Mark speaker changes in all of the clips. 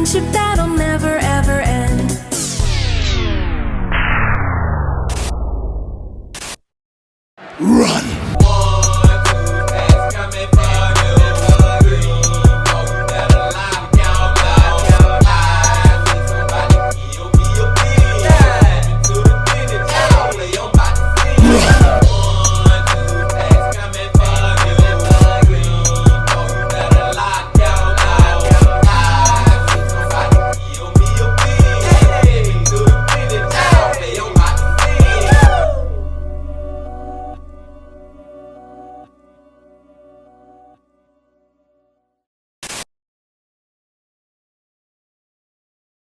Speaker 1: friendship that'll never ever end.
Speaker 2: Run!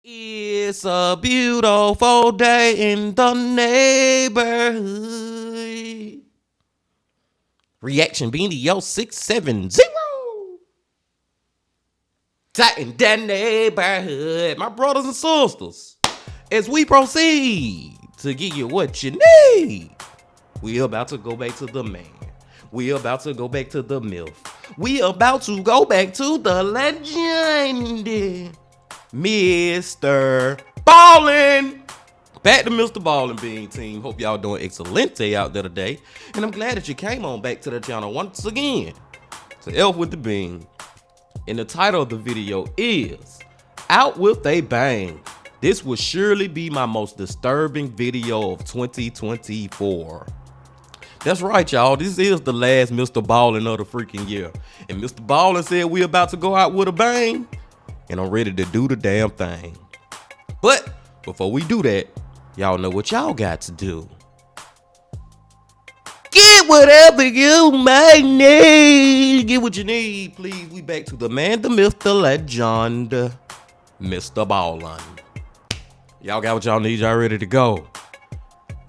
Speaker 3: It's a beautiful day in the neighborhood. Reaction Beanie, yo, 670. Tighten that neighborhood, my brothers and sisters. As we proceed to give you what you need, we about to go back to the man. We about to go back to the MILF. We about to go back to the legend. MrBallen. Back to MrBallen Bean team. Hope y'all doing excelente out there today. And I'm glad that you came on back to the channel once again. To Elf with the Bean. And the title of the video is Out with a Bang. This will surely be my most disturbing video of 2024. That's right, y'all. This is the last MrBallen of the freaking year. And MrBallen said we about to go out with a bang. And I'm ready to do the damn thing. But before we do that, y'all know what y'all got to do. Get whatever you may need. Get what you need, please. We back to the man, the myth, the legend, MrBallen. Y'all got what y'all need. Y'all ready to go?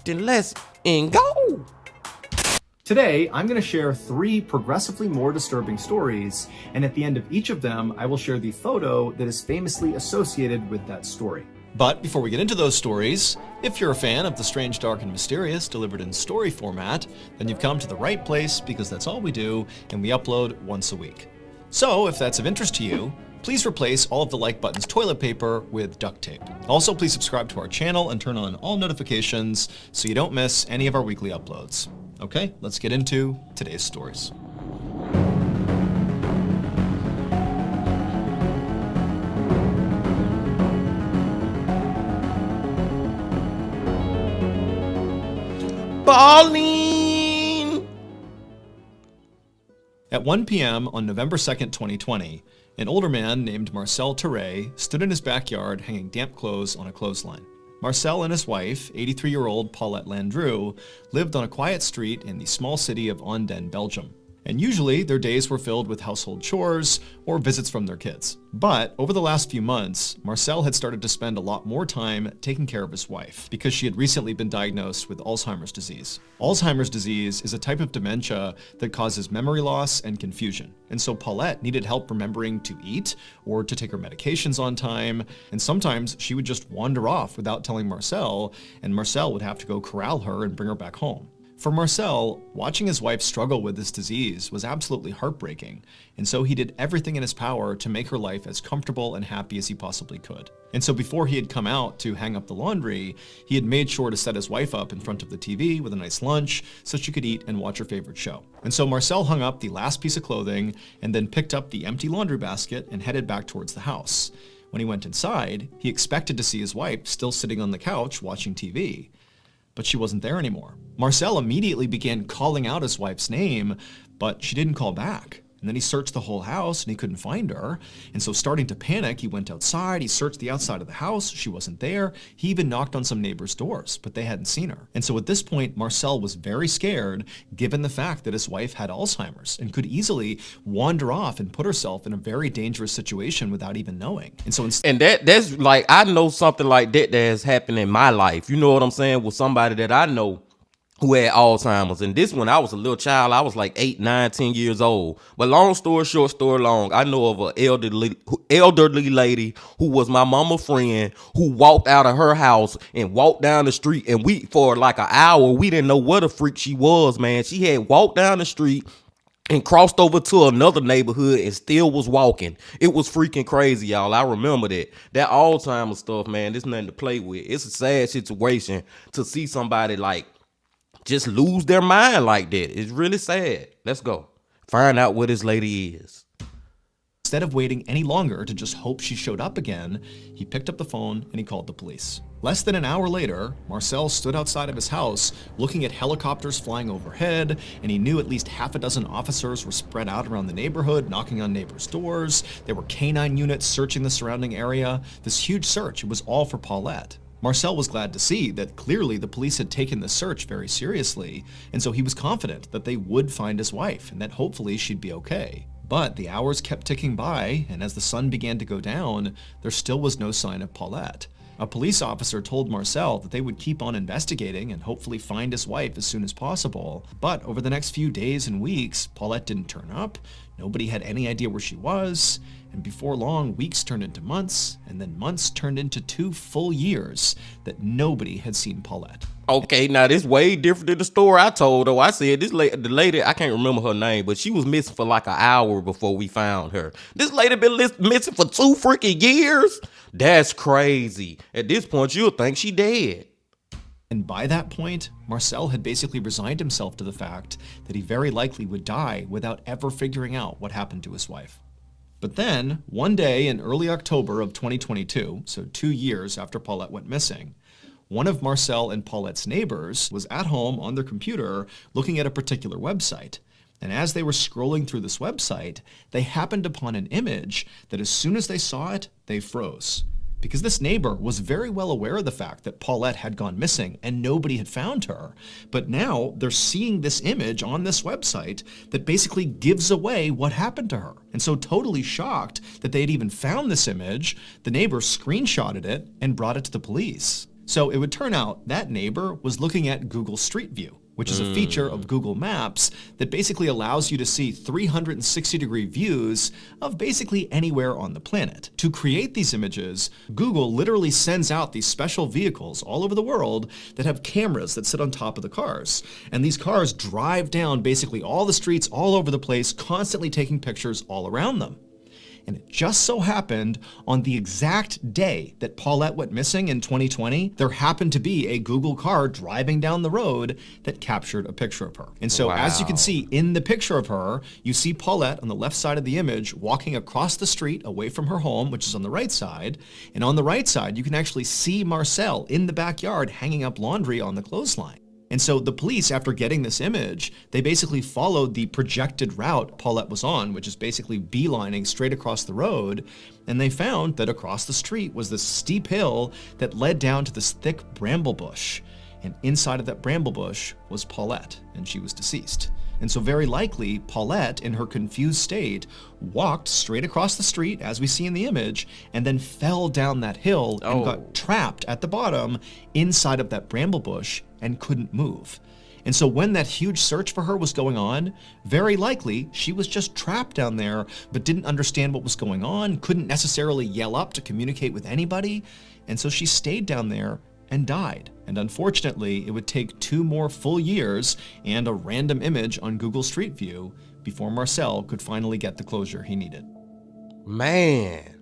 Speaker 3: Then let's go.
Speaker 4: Today, I'm going to share 3 progressively more disturbing stories, and at the end of each of them, I will share the photo that is famously associated with that story. But before we get into those stories, if you're a fan of the strange, dark, and mysterious delivered in story format, then you've come to the right place because that's all we do, and we upload once a week. So, if that's of interest to you, please replace all of the like button's toilet paper with duct tape. Also, please subscribe to our channel and turn on all notifications so you don't miss any of our weekly uploads. Okay, let's get into today's stories.
Speaker 3: Balling.
Speaker 4: At 1 p.m. on November 2nd, 2020, an older man named Marcel Terray stood in his backyard hanging damp clothes on a clothesline. Marcel and his wife, 83-year-old Paulette Landru, lived on a quiet street in the small city of Anden, Belgium. And usually, their days were filled with household chores or visits from their kids. But over the last few months, Marcel had started to spend a lot more time taking care of his wife because she had recently been diagnosed with Alzheimer's disease. Alzheimer's disease is a type of dementia that causes memory loss and confusion. And so Paulette needed help remembering to eat or to take her medications on time. And sometimes she would just wander off without telling Marcel, and Marcel would have to go corral her and bring her back home. For Marcel, watching his wife struggle with this disease was absolutely heartbreaking, and so he did everything in his power to make her life as comfortable and happy as he possibly could. And so before he had come out to hang up the laundry, he had made sure to set his wife up in front of the TV with a nice lunch so she could eat and watch her favorite show. And so Marcel hung up the last piece of clothing and then picked up the empty laundry basket and headed back towards the house. When he went inside, he expected to see his wife still sitting on the couch watching TV. But she wasn't there anymore. Marcel immediately began calling out his wife's name, but she didn't call back. And then he searched the whole house and he couldn't find her. And so starting to panic, he went outside, he searched the outside of the house, she wasn't there. He even knocked on some neighbors' doors, but they hadn't seen her. And so at this point, Marcel was very scared, given the fact that his wife had Alzheimer's and could easily wander off and put herself in a very dangerous situation without even knowing. And so
Speaker 3: that's like, I know something like that has happened in my life. You know what I'm saying? With somebody that I know who had Alzheimer's. And this when I was a little child, I was like 8, 9, 10 years old. But long story short, story long, I know of an elderly lady who was my mama friend who walked out of her house and walked down the street. And for like an hour, we didn't know what a freak she was, man. She had walked down the street and crossed over to another neighborhood and still was walking. It was freaking crazy, y'all. I remember that. That Alzheimer stuff, man, there's nothing to play with. It's a sad situation to see somebody like just lose their mind like that. It's really sad. Let's go find out what this lady is.
Speaker 4: Instead of waiting any longer to just hope she showed up again, he picked up the phone and he called the police. Less than an hour later, Marcel stood outside of his house looking at helicopters flying overhead, and he knew at least half a dozen officers were spread out around the neighborhood, knocking on neighbors' doors. There were canine units searching the surrounding area. This huge search, it was all for Paulette. Marcel was glad to see that clearly the police had taken the search very seriously, and so he was confident that they would find his wife and that hopefully she'd be okay. But the hours kept ticking by, and as the sun began to go down, there still was no sign of Paulette. A police officer told Marcel that they would keep on investigating and hopefully find his wife as soon as possible. But over the next few days and weeks, Paulette didn't turn up, nobody had any idea where she was, and before long, weeks turned into months, and then months turned into 2 full years that nobody had seen Paulette.
Speaker 3: Okay, now this way different than the story I told, though. I said the lady, I can't remember her name, but she was missing for like an hour before we found her. This lady been missing for 2 freaking years? That's crazy. At this point, you'll think she dead.
Speaker 4: And by that point, Marcel had basically resigned himself to the fact that he very likely would die without ever figuring out what happened to his wife. But then, one day in early October of 2022, so 2 years after Paulette went missing, one of Marcel and Paulette's neighbors was at home on their computer looking at a particular website. And as they were scrolling through this website, they happened upon an image that as soon as they saw it, they froze. Because this neighbor was very well aware of the fact that Paulette had gone missing and nobody had found her. But now they're seeing this image on this website that basically gives away what happened to her. And so totally shocked that they had even found this image, the neighbor screenshotted it and brought it to the police. So it would turn out that neighbor was looking at Google Street View, which is a feature of Google Maps that basically allows you to see 360-degree views of basically anywhere on the planet. To create these images, Google literally sends out these special vehicles all over the world that have cameras that sit on top of the cars. And these cars drive down basically all the streets all over the place, constantly taking pictures all around them. And it just so happened on the exact day that Paulette went missing in 2020, there happened to be a Google car driving down the road that captured a picture of her. And so as you can see in the picture of her, you see Paulette on the left side of the image walking across the street away from her home, which is on the right side. And on the right side, you can actually see Marcel in the backyard hanging up laundry on the clothesline. And so the police, after getting this image, they basically followed the projected route Paulette was on, which is basically beelining straight across the road. And they found that across the street was this steep hill that led down to this thick bramble bush. And inside of that bramble bush was Paulette, and she was deceased. And so very likely, Paulette, in her confused state, walked straight across the street, as we see in the image, and then fell down that hill and got trapped at the bottom inside of that bramble bush and couldn't move. And so when that huge search for her was going on, very likely she was just trapped down there, but didn't understand what was going on, couldn't necessarily yell up to communicate with anybody. And so she stayed down there and died. And unfortunately, it would take 2 more full years and a random image on Google Street View before Marcel could finally get the closure he needed.
Speaker 3: Man.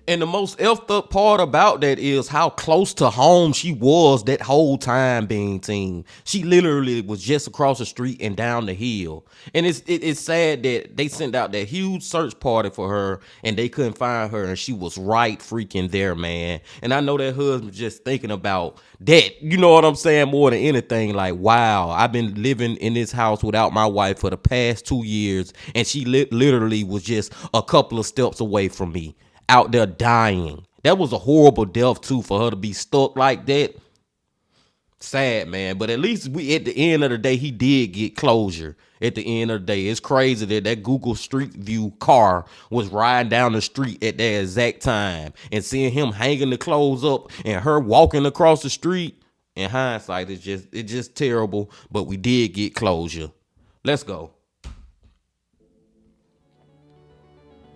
Speaker 3: And the most effed up part about that is how close to home she was that whole time being seen. She literally was just across the street and down the hill. And it's sad that they sent out that huge search party for her and they couldn't find her, and she was right freaking there, man. And I know that husband just thinking about that, you know what I'm saying, more than anything. Like, wow, I've been living in this house without my wife for the past 2 years, and she literally was just a couple of steps away from me, out there dying. That was a horrible death too, for her to be stuck like that. Sad, man. But at least at the end of the day, he did get closure. At the end of the day, it's crazy that Google Street View car was riding down the street at that exact time, and seeing him hanging the clothes up and her walking across the street. In hindsight, it's just terrible. But we did get closure. Let's go.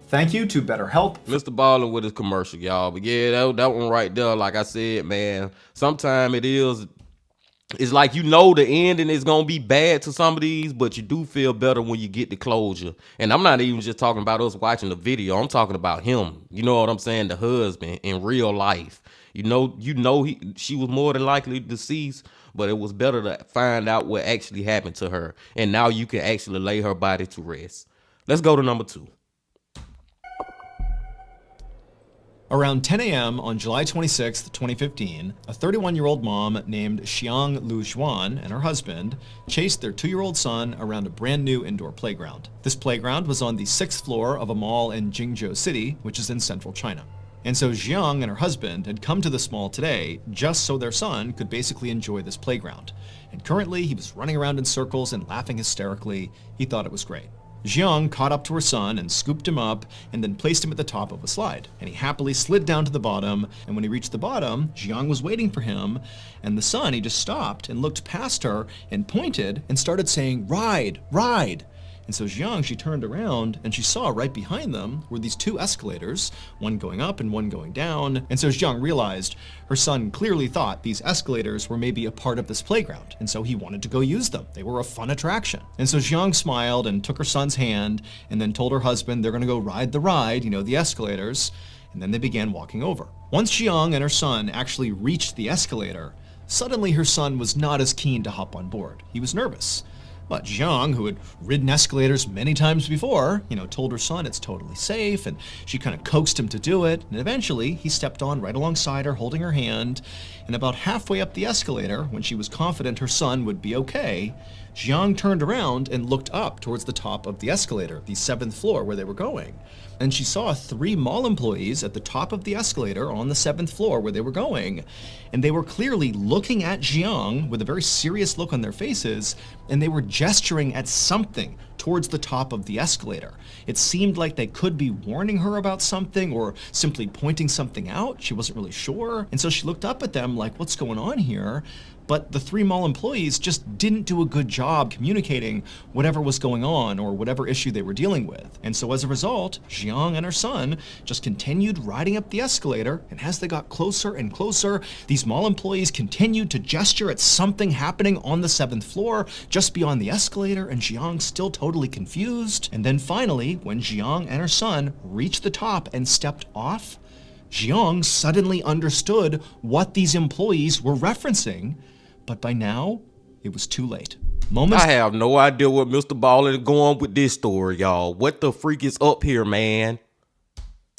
Speaker 4: Thank you to BetterHelp.
Speaker 3: MrBallen with his commercial, y'all. But yeah, that one right there, like I said, man, sometimes it is it's like, you know, the ending is gonna be bad to some of these, but you do feel better when you get the closure. And I'm not even just talking about us watching the video. I'm talking about him. You know what I'm saying? The husband in real life. She was more than likely deceased, but it was better to find out what actually happened to her. And now you can actually lay her body to rest. Let's go to number 2.
Speaker 4: Around 10 a.m. on July 26, 2015, a 31-year-old mom named Xiang Lu Xuan and her husband chased their 2-year-old son around a brand new indoor playground. This playground was on the 6th floor of a mall in Jingzhou City, which is in central China. And so Xiang and her husband had come to this mall today just so their son could basically enjoy this playground. And currently he was running around in circles and laughing hysterically. He thought it was great. Xiang caught up to her son and scooped him up and then placed him at the top of a slide. And he happily slid down to the bottom, and when he reached the bottom, Xiang was waiting for him, and the son, he just stopped and looked past her and pointed and started saying, "Ride, ride." And so Xiang, she turned around and she saw right behind them were these 2 escalators, one going up and one going down. And so Xiang realized her son clearly thought these escalators were maybe a part of this playground. And so he wanted to go use them. They were a fun attraction. And so Xiang smiled and took her son's hand and then told her husband they're going to go ride the ride, the escalators. And then they began walking over. Once Xiang and her son actually reached the escalator, suddenly her son was not as keen to hop on board. He was nervous. But Xiang, who had ridden escalators many times before, told her son it's totally safe, and she kind of coaxed him to do it, and eventually he stepped on right alongside her, holding her hand, and about halfway up the escalator, when she was confident her son would be okay, Xiang turned around and looked up towards the top of the escalator, the 7th floor where they were going. And she saw 3 mall employees at the top of the escalator on the 7th floor where they were going. And they were clearly looking at Xiang with a very serious look on their faces, and they were gesturing at something towards the top of the escalator. It seemed like they could be warning her about something or simply pointing something out. She wasn't really sure. And so she looked up at them like, what's going on here? But the 3 mall employees just didn't do a good job communicating whatever was going on or whatever issue they were dealing with. And so as a result, Xiang and her son just continued riding up the escalator, and as they got closer and closer, these mall employees continued to gesture at something happening on the 7th floor just beyond the escalator, and Xiang still totally confused. And then finally, when Xiang and her son reached the top and stepped off, Xiang suddenly understood what these employees were referencing. But by now, it was too late.
Speaker 3: I have no idea what MrBallen is going with this story, y'all. What the freak is up here, man?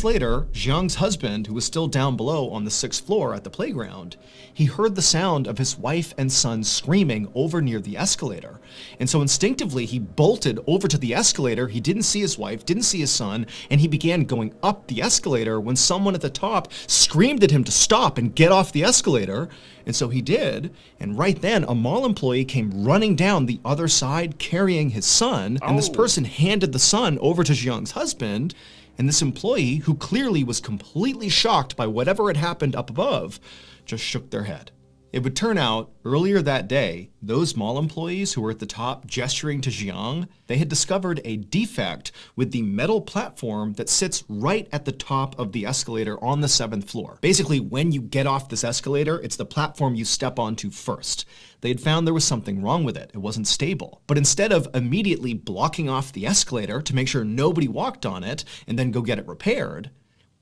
Speaker 4: Later, Xiang's husband, who was still down below on the 6th floor at the playground, he heard the sound of his wife and son screaming over near the escalator. And so instinctively, he bolted over to the escalator. He didn't see his wife, didn't see his son, and he began going up the escalator when someone at the top screamed at him to stop and get off the escalator. And so he did, and right then, a mall employee came running down the other side carrying his son, and this person handed the son over to Xiang's husband. And this employee, who clearly was completely shocked by whatever had happened up above, just shook their head. It would turn out, earlier that day, those mall employees who were at the top gesturing to Xiang, they had discovered a defect with the metal platform that sits right at the top of the escalator on the 7th floor. Basically, when you get off this escalator, it's the platform you step onto first. They had found there was something wrong with it. It wasn't stable. But instead of immediately blocking off the escalator to make sure nobody walked on it and then go get it repaired,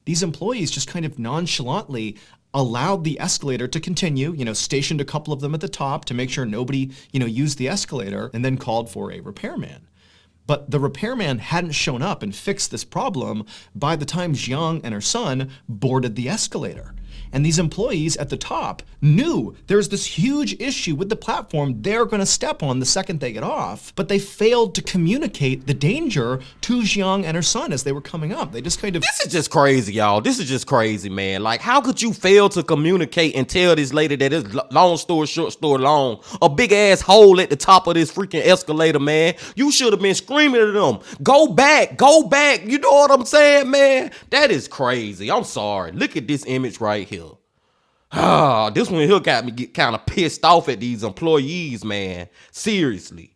Speaker 4: these employees just kind of nonchalantly allowed the escalator to continue, stationed a couple of them at the top to make sure nobody, used the escalator, and then called for a repairman. But the repairman hadn't shown up and fixed this problem by the time Xiang and her son boarded the escalator. And these employees at the top knew there's this huge issue with the platform they're going to step on the second they get off, but they failed to communicate the danger to Xiang and her son as they were coming up. They just kind of...
Speaker 3: This is just crazy, y'all. This is just crazy, man. Like, how could you fail to communicate and tell this lady that it's long story short, story long, a big ass hole at the top of this freaking escalator, man? You should have been screaming at them. Go back, go back. You know what I'm saying, man? That is crazy. I'm sorry. Look at this image right here. This one here got me kind of pissed off at these employees, man. Seriously.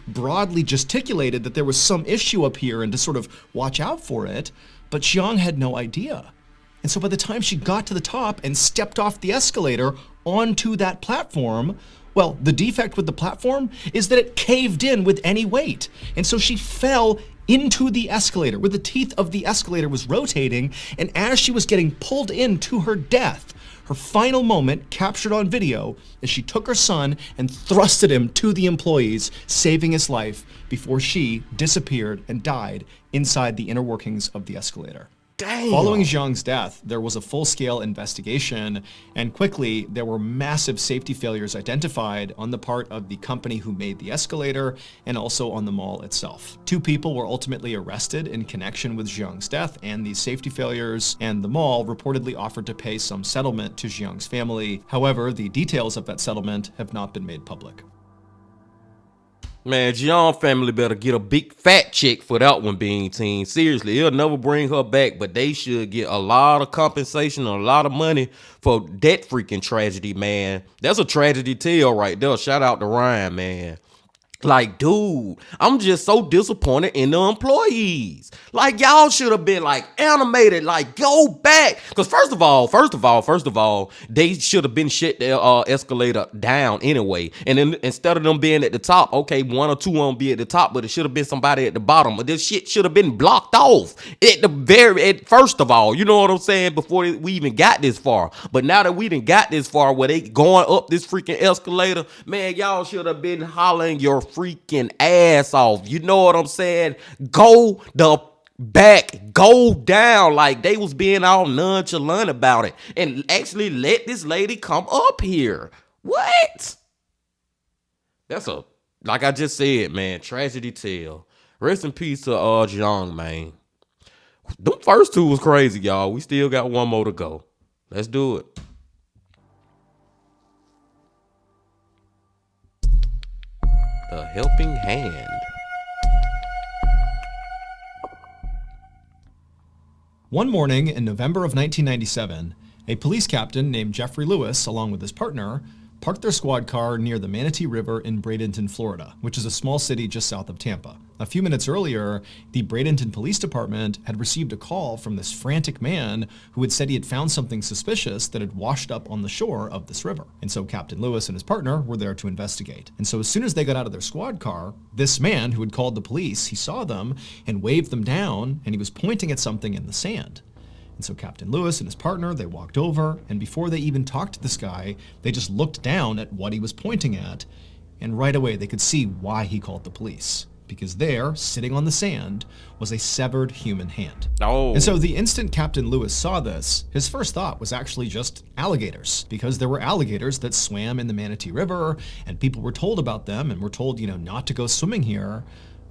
Speaker 4: Broadly gesticulated that there was some issue up here and to sort of watch out for it, but Xiang had no idea. And so by the time she got to the top and stepped off the escalator, onto that platform. Well, the defect with the platform is that it caved in with any weight. And so she fell into the escalator, where the teeth of the escalator was rotating, and as she was getting pulled into her death, her final moment captured on video as she took her son and thrusted him to the employees, saving his life before she disappeared and died inside the inner workings of the escalator.
Speaker 3: Damn.
Speaker 4: Following Zhang's death, there was a full-scale investigation, and quickly there were massive safety failures identified on the part of the company who made the escalator and also on the mall itself. 2 people were ultimately arrested in connection with Zhang's death and these safety failures, and the mall reportedly offered to pay some settlement to Zhang's family. However, the details of that settlement have not been made public.
Speaker 3: Man, Jian family better get a big fat check for that one, Bean Team. Seriously, it'll never bring her back, but they should get a lot of compensation and a lot of money for that freaking tragedy, man. That's a tragedy tale right there. Shout out to Ryan, man. Like, dude, I'm just so disappointed in the employees. Like, y'all should have been like animated, like go back. Cause first of all, they should have been shut their escalator down anyway. And then instead of them being at the top, okay, 1 or 2 of them be at the top, but it should have been somebody at the bottom. But this shit should have been blocked off at first of all. You know what I'm saying? Before we even got this far. But now that we done got this far, where they going up this freaking escalator, man, y'all should have been hollering your freaking ass off. You know what I'm saying? Go the back, go down. Like, they was being all nonchalant about it and actually let this lady come up here. What? That's a, like I just said, man, tragedy tale. Rest in peace to Zhang, man. Them first 2 was crazy, y'all. We still got 1 more to go. Let's do it. The Helping Hand.
Speaker 4: One morning in November of 1997, a police captain named Jeffrey Lewis, along with his partner, parked their squad car near the Manatee River in Bradenton, Florida, which is a small city just south of Tampa. A few minutes earlier, the Bradenton Police Department had received a call from this frantic man who had said he had found something suspicious that had washed up on the shore of this river. And so Captain Lewis and his partner were there to investigate. And so as soon as they got out of their squad car, this man who had called the police, he saw them and waved them down, and he was pointing at something in the sand. And so Captain Lewis and his partner, they walked over, and before they even talked to this guy, they just looked down at what he was pointing at, and right away they could see why he called the police. Because there, sitting on the sand, was a severed human hand.
Speaker 3: Oh.
Speaker 4: And so the instant Captain Lewis saw this, his first thought was actually just alligators, because there were alligators that swam in the Manatee River, and people were told about them, and were told, not to go swimming here,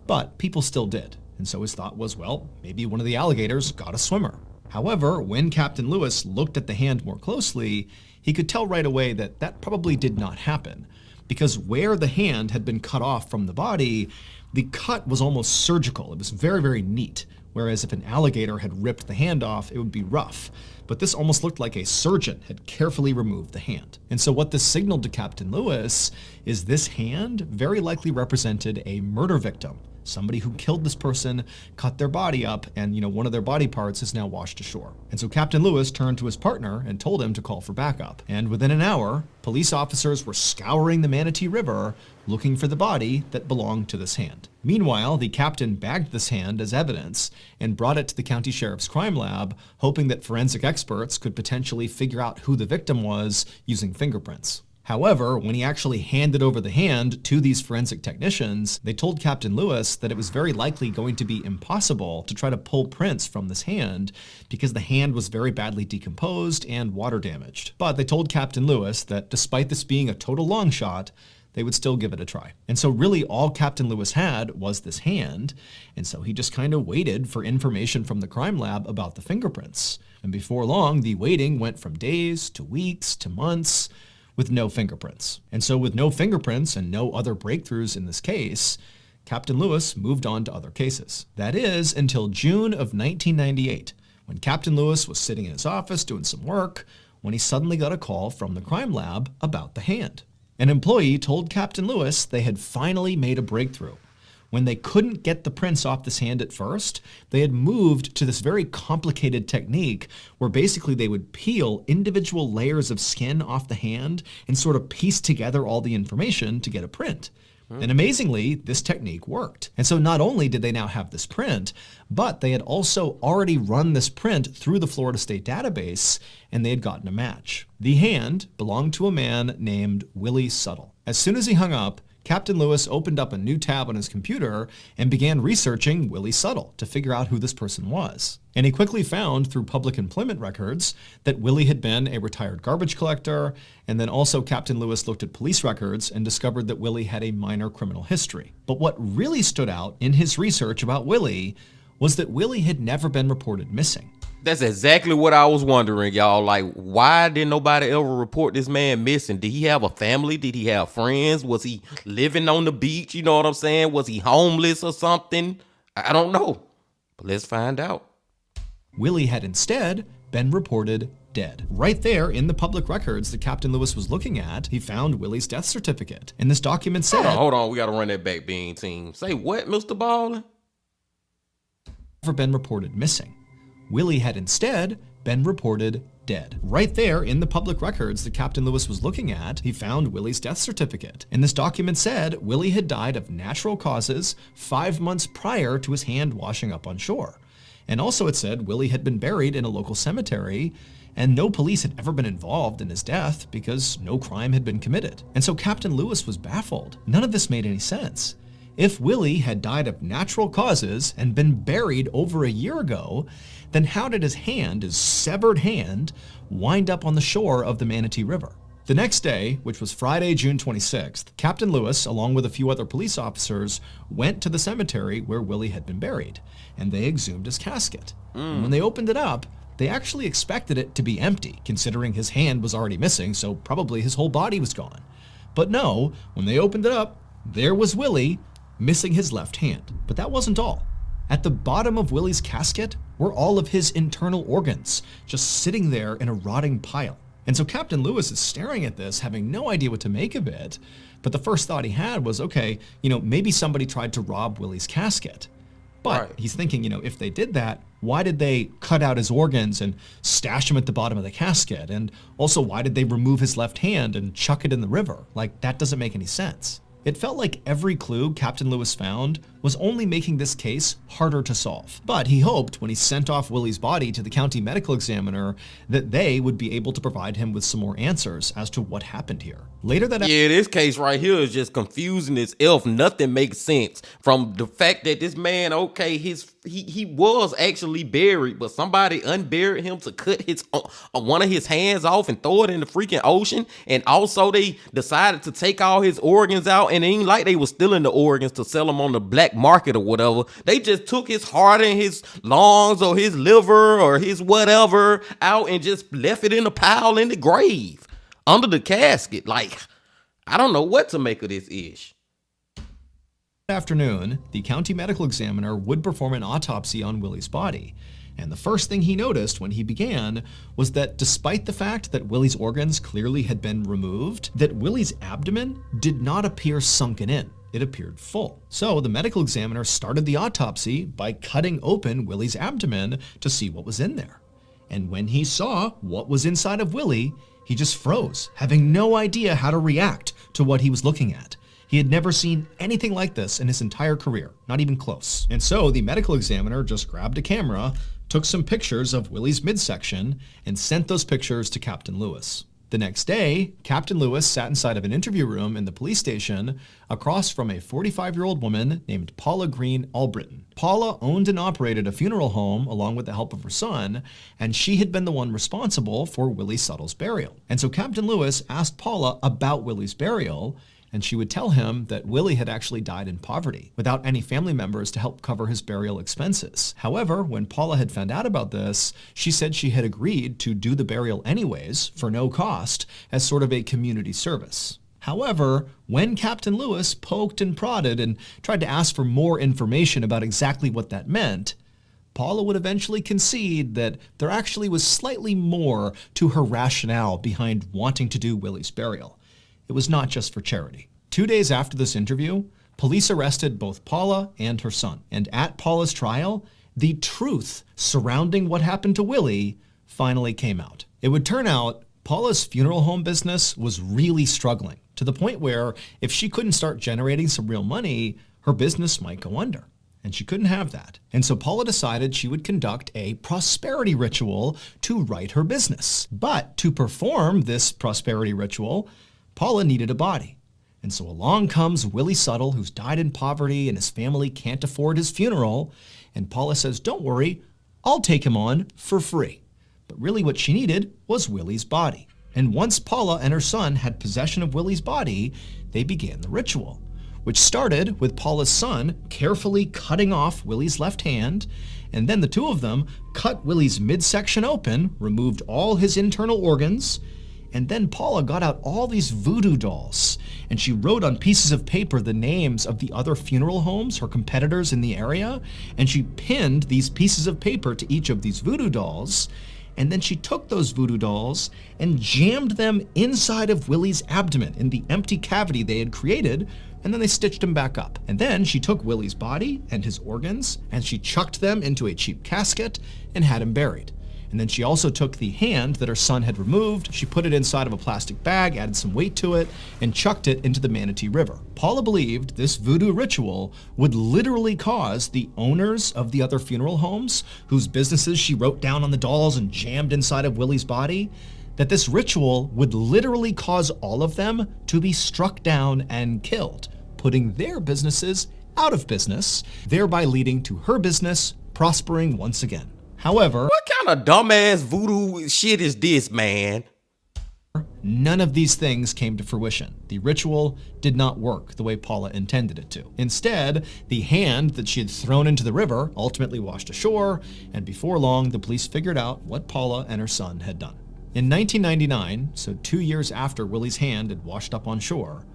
Speaker 4: but people still did. And so his thought was, well, maybe one of the alligators got a swimmer. However, when Captain Lewis looked at the hand more closely, he could tell right away that that probably did not happen, because where the hand had been cut off from the body, the cut was almost surgical. It was very, very neat, whereas if an alligator had ripped the hand off, it would be rough. But this almost looked like a surgeon had carefully removed the hand. And so what this signaled to Captain Lewis is this hand very likely represented a murder victim. Somebody who killed this person, cut their body up, and one of their body parts is now washed ashore. And so Captain Lewis turned to his partner and told him to call for backup. And within an hour, police officers were scouring the Manatee River looking for the body that belonged to this hand. Meanwhile, the captain bagged this hand as evidence and brought it to the county sheriff's crime lab, hoping that forensic experts could potentially figure out who the victim was using fingerprints. However, when he actually handed over the hand to these forensic technicians, they told Captain Lewis that it was very likely going to be impossible to try to pull prints from this hand because the hand was very badly decomposed and water damaged. But they told Captain Lewis that despite this being a total long shot, they would still give it a try. And so really all Captain Lewis had was this hand, and so he just kind of waited for information from the crime lab about the fingerprints. And before long, the waiting went from days to weeks to months, with no fingerprints. And so with no fingerprints and no other breakthroughs in this case, Captain Lewis moved on to other cases. That is until June of 1998, when Captain Lewis was sitting in his office doing some work, when he suddenly got a call from the crime lab about the hand. An employee told Captain Lewis they had finally made a breakthrough. When they couldn't get the prints off this hand at first, they had moved to this very complicated technique where basically they would peel individual layers of skin off the hand and sort of piece together all the information to get a print. And amazingly, this technique worked. And so not only did they now have this print, but they had also already run this print through the Florida State database, and they had gotten a match. The hand belonged to a man named Willie Suttle. As soon as he hung up, Captain Lewis opened up a new tab on his computer and began researching Willie Suttle to figure out who this person was. And he quickly found through public employment records that Willie had been a retired garbage collector, and then also Captain Lewis looked at police records and discovered that Willie had a minor criminal history. But what really stood out in his research about Willie was that Willie had never been reported missing.
Speaker 3: That's exactly what I was wondering, y'all. Like, why didn't nobody ever report this man missing? Did he have a family? Did he have friends? Was he living on the beach? You know what I'm saying? Was he homeless or something? I don't know. But let's find out.
Speaker 4: Willie had instead been reported dead. Right there in the public records that Captain Lewis was looking at, he found Willie's death certificate. And this document said...
Speaker 3: Hold on. We got to run that back, Bean Team. Say what, MrBallen?
Speaker 4: Never been reported missing. Willie had instead been reported dead. Right there in the public records that Captain Lewis was looking at, he found Willie's death certificate. And this document said Willie had died of natural causes 5 months prior to his hand washing up on shore. And also it said Willie had been buried in a local cemetery, and no police had ever been involved in his death because no crime had been committed. And so Captain Lewis was baffled. None of this made any sense. If Willie had died of natural causes and been buried over a year ago, then how did his hand, his severed hand, wind up on the shore of the Manatee River? The next day, which was Friday, June 26th, Captain Lewis, along with a few other police officers, went to the cemetery where Willie had been buried, and they exhumed his casket. And when they opened it up, they actually expected it to be empty, considering his hand was already missing, so probably his whole body was gone. But no, when they opened it up, there was Willie, missing his left hand. But that wasn't all. At the bottom of Willie's casket were all of his internal organs, just sitting there in a rotting pile. And so Captain Lewis is staring at this, having no idea what to make of it. But the first thought he had was, okay, maybe somebody tried to rob Willie's casket. But he's thinking, if they did that, why did they cut out his organs and stash them at the bottom of the casket? And also, why did they remove his left hand and chuck it in the river? Like, that doesn't make any sense. It felt like every clue Captain Lewis found was only making this case harder to solve. But he hoped when he sent off Willie's body to the county medical examiner that they would be able to provide him with some more answers as to what happened here. Later that
Speaker 3: this case right here is just confusing as if nothing makes sense. From the fact that this man, okay, he was actually buried, but somebody unburied him to cut one of his hands off and throw it in the freaking ocean. And also they decided to take all his organs out, and it ain't like they was stealing the organs to sell them on the black market or whatever. They just took his heart and his lungs or his liver or his whatever out and just left it in a pile in the grave under the casket. Like, I don't know what to make of this ish.
Speaker 4: Afternoon, the county medical examiner would perform an autopsy on Willie's body. And the first thing he noticed when he began was that despite the fact that Willie's organs clearly had been removed, that Willie's abdomen did not appear sunken in. It appeared full. So the medical examiner started the autopsy by cutting open Willie's abdomen to see what was in there. And when he saw what was inside of Willie, he just froze, having no idea how to react to what he was looking at. He had never seen anything like this in his entire career, not even close. And so the medical examiner just grabbed a camera, took some pictures of Willie's midsection, and sent those pictures to Captain Lewis. The next day, Captain Lewis sat inside of an interview room in the police station across from a 45-year-old woman named Paula Green Albritton. Paula owned and operated a funeral home along with the help of her son, and she had been the one responsible for Willie Suttle's burial. And so Captain Lewis asked Paula about Willie's burial, and she would tell him that Willie had actually died in poverty, without any family members to help cover his burial expenses. However, when Paula had found out about this, she said she had agreed to do the burial anyways, for no cost, as sort of a community service. However, when Captain Lewis poked and prodded and tried to ask for more information about exactly what that meant, Paula would eventually concede that there actually was slightly more to her rationale behind wanting to do Willie's burial. It was not just for charity. 2 days after this interview, police arrested both Paula and her son. And at Paula's trial, the truth surrounding what happened to Willie finally came out. It would turn out Paula's funeral home business was really struggling, to the point where if she couldn't start generating some real money, her business might go under. And she couldn't have that. And so Paula decided she would conduct a prosperity ritual to right her business. But to perform this prosperity ritual, Paula needed a body. And so along comes Willie Suttle, who's died in poverty and his family can't afford his funeral. And Paula says, don't worry, I'll take him on for free. But really what she needed was Willie's body. And once Paula and her son had possession of Willie's body, they began the ritual, which started with Paula's son carefully cutting off Willie's left hand, and then the two of them cut Willie's midsection open, removed all his internal organs, and then Paula got out all these voodoo dolls, and she wrote on pieces of paper the names of the other funeral homes, her competitors in the area, and she pinned these pieces of paper to each of these voodoo dolls, and then she took those voodoo dolls and jammed them inside of Willie's abdomen in the empty cavity they had created, and then they stitched him back up. And then she took Willie's body and his organs, and she chucked them into a cheap casket and had him buried. And then she also took the hand that her son had removed, she put it inside of a plastic bag, added some weight to it, and chucked it into the Manatee River. Paula believed this voodoo ritual would literally cause the owners of the other funeral homes, whose businesses she wrote down on the dolls and jammed inside of Willie's body, that this ritual would literally cause all of them to be struck down and killed, putting their businesses out of business, thereby leading to her business prospering once again. However,
Speaker 3: What kind of dumbass voodoo shit is this, man?
Speaker 4: none of these things came to fruition. The ritual did not work the way Paula intended it to. Instead, the hand that she had thrown into the river ultimately washed ashore, and before long, the police figured out what Paula and her son had done. In 1999, so 2 years after Willie's hand had washed up on shore,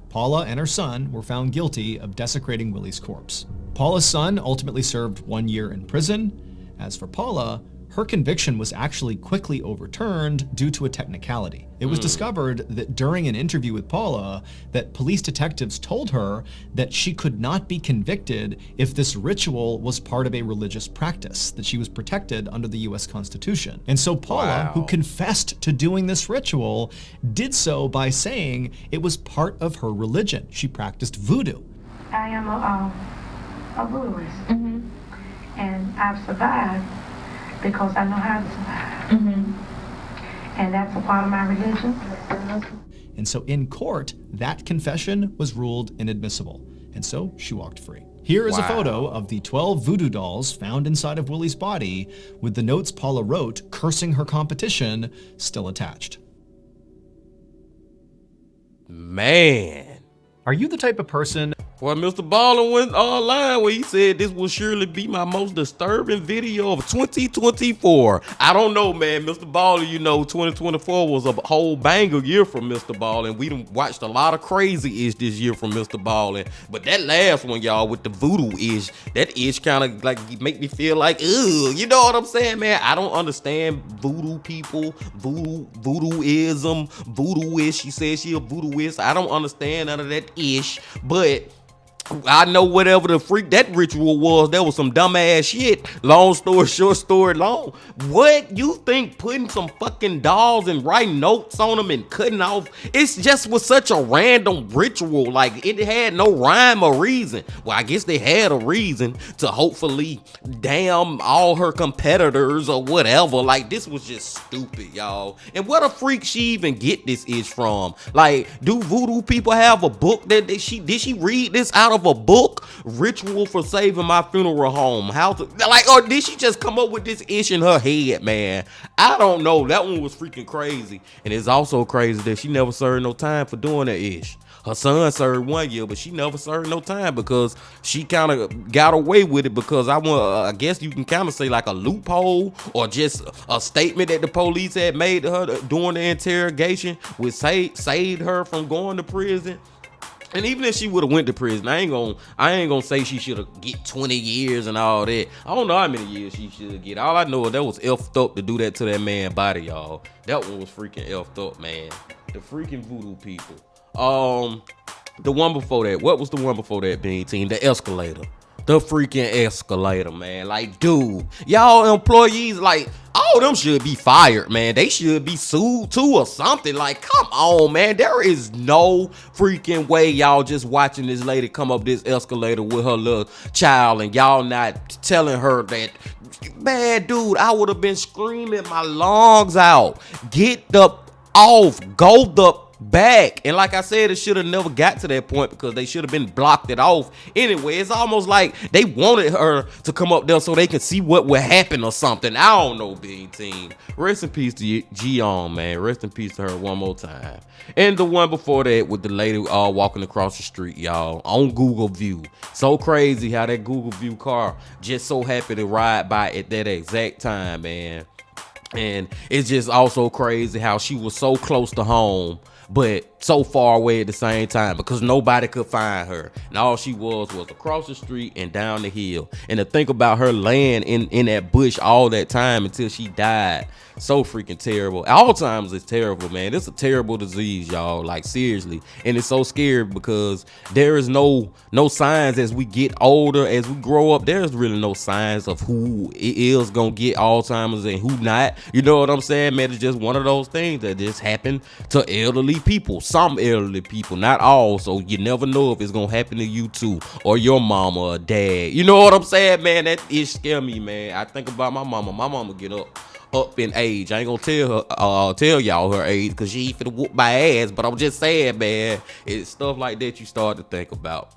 Speaker 4: Paula and her son were found guilty of desecrating Willie's corpse. Paula's son ultimately served 1 year in prison. As for Paula, her conviction was actually quickly overturned due to a technicality. It was discovered that during an interview with Paula, that police detectives told her that she could not be convicted if this ritual was part of a religious practice, that she was protected under the US Constitution. And so Paula, who confessed to doing this ritual, did so by saying it was part of her religion. She practiced voodoo.
Speaker 5: I am a voodooist, and I've survived because I know how to survive. And that's a part of my religion.
Speaker 4: And so in court, that confession was ruled inadmissible. And so she walked free. Here is a photo of the 12 voodoo dolls found inside of Willie's body, with the notes Paula wrote cursing her competition still attached.
Speaker 3: Man.
Speaker 4: Are you the type of person?
Speaker 3: Well, MrBallen went online where he said this will surely be my most disturbing video of 2024. I don't know, man. MrBallen, you know, 2024 was a whole banger year for MrBallen. We done watched a lot of crazy-ish this year from MrBallen. But that last one, y'all, with the voodoo-ish, that ish kind of like make me feel like, ugh, you know what I'm saying, man? I don't understand voodoo people, voodooism, voodoo-ish. She says she a voodooist. I don't understand none of that ish, but I know whatever the freak that ritual was, that was some dumbass shit. Long story short, story long. What you think putting some fucking dolls and writing notes on them and cutting off, it's just was such a random ritual. Like it had no rhyme or reason. Well, I guess they had a reason to hopefully damn all her competitors or whatever. Like this was just stupid, y'all. And what a freak she even get this is from. Like, do voodoo people have a book that did she read this out of a book? Ritual for saving my funeral home. How to, like, or did she just come up with this ish in her head, man? I don't know. That one was freaking crazy. And it's also crazy that she never served no time for doing that ish. Her son served 1 year, but she never served no time because she kind of got away with it because I guess you can kind of say like a loophole or just a statement that the police had made to her during the interrogation which saved her from going to prison. And even if she would have went to prison, I ain't gonna say she should have get 20 years and all that. I don't know how many years she should get. All I know is that was effed up to do that to that man's body, y'all. That one was freaking effed up, man. The freaking voodoo people. The one before that. What was the one before that, Bean Team? The escalator. The freaking escalator, man. Like, dude, y'all employees, like, all of them should be fired, man. They should be sued too or something. Like, come on, man. There is no freaking way y'all just watching this lady come up this escalator with her little child and y'all not telling her that, man, dude, I would have been screaming my lungs out. Get the off. Go the back. And like I said, it should have never got to that point because they should have been blocked it off anyway. It's almost like they wanted her to come up there so they can see what would happen or something. I don't know, Bean Team. Rest in peace to Gion, man. Rest in peace to her one more time. And the one before that with the lady walking across the street, y'all, on Google View. So crazy how that Google View car just so happened to ride by at that exact time, man. And it's just also crazy how she was so close to home but so far away at the same time because nobody could find her. And all she was across the street and down the hill. And to think about her laying in that bush all that time until she died. So freaking terrible. Alzheimer's is terrible, man. It's a terrible disease, y'all. Like, seriously. And it's so scary because there is no signs as we get older, as we grow up. There's really no signs of who it is gonna get Alzheimer's and who not. You know what I'm saying, man? It's just one of those things that just happen to elderly people. Some elderly people, not all. So you never know if it's gonna happen to you too, or your mama or dad. You know what I'm saying, man? That is scare me, man. I think about my mama. My mama get up in age. I ain't gonna tell y'all her age because she ain't finna whoop my ass, but I'm just saying, man, it's stuff like that you start to think about.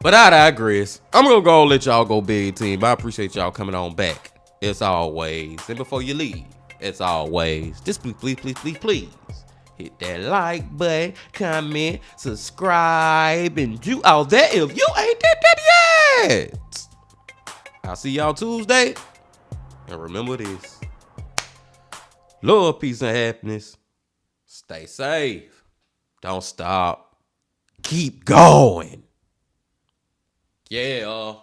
Speaker 3: But I digress. I'm gonna go let y'all go, Big Team. I appreciate y'all coming on back as always. And before you leave, as always, just please hit that like button, comment, subscribe, and do all that if you ain't did that yet. I'll see y'all Tuesday. And remember this. Love, peace, and happiness. Stay safe. Don't stop. Keep going. Yeah.